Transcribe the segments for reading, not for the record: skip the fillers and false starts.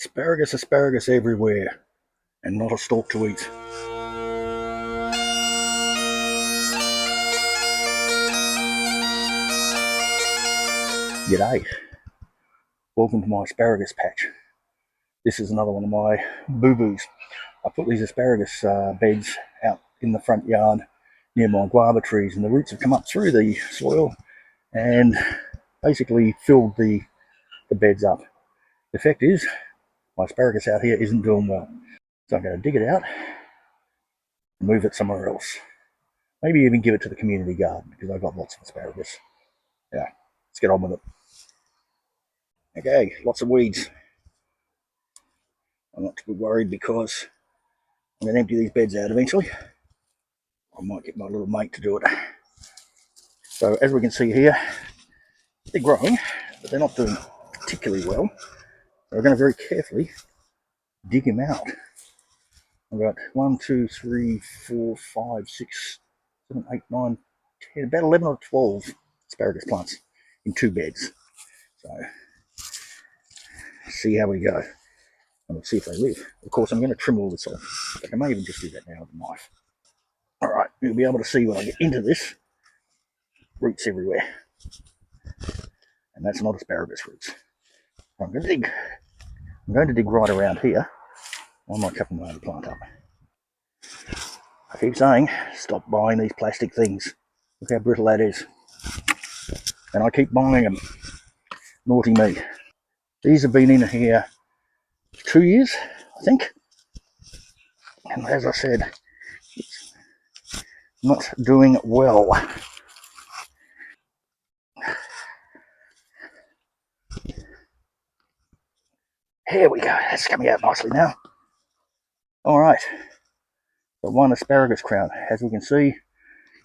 Asparagus, asparagus everywhere, and not a stalk to eat. G'day, welcome to my asparagus patch. This is another one of my boo-boos. I put these asparagus beds out in the front yard near my guava trees, and the roots have come up through the soil and basically filled the beds up. The effect is my asparagus out here isn't doing well. So I'm going to dig it out and move it somewhere else. Maybe even give it to the community garden because I've got lots of asparagus. Yeah, let's get on with it. Okay, lots of weeds. I'm not too worried because I'm going to empty these beds out eventually. I might get my little mate to do it. So as we can see here, they're growing, but they're not doing particularly well. We're going to very carefully dig them out. I've got 1, 2, 3, 4, 5, 6, 7, 8, 9, 10, about 11 or 12 asparagus plants in 2 beds. So see how we go, and we'll see if they live. Of course, I'm going to trim all this off. I may even just do that now with a knife. All right, you'll be able to see when I get into this. Roots everywhere, and that's not asparagus roots. I'm going to dig right around here. I might cut my other plant up. I keep saying, stop buying these plastic things. Look how brittle that is. And I keep buying them. Naughty me. These have been in here 2 years, I think. And as I said, it's not doing well. Here we go. That's coming out nicely now. All right. Got one asparagus crown. As we can see,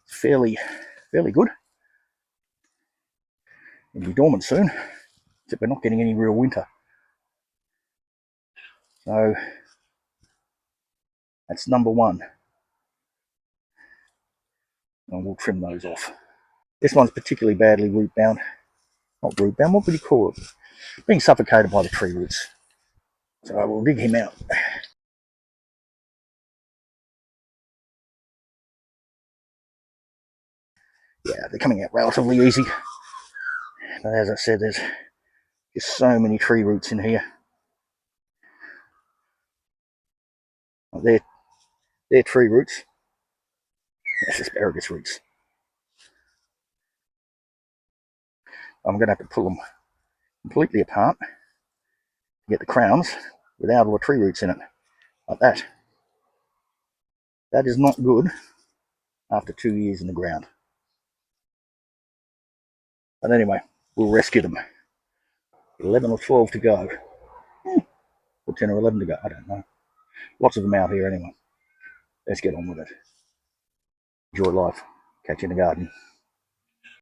it's fairly good. It'll be dormant soon, except we're not getting any real winter. So that's number one. And we'll trim those off. This one's particularly badly root bound. Not root bound, what would you call it? Being suffocated by the tree roots. So I will dig him out. Yeah, they're coming out relatively easy. But as I said, there's just so many tree roots in here. Oh, they're tree roots. That's asparagus roots. I'm going to have to pull them completely apart to get the crowns without all the tree roots in it, like that. That is not good after 2 years in the ground. But anyway, we'll rescue them. 11 or 12 to go. Or 10 or 11 to go, I don't know. Lots of them out here anyway. Let's get on with it. Enjoy life. Catch you in the garden.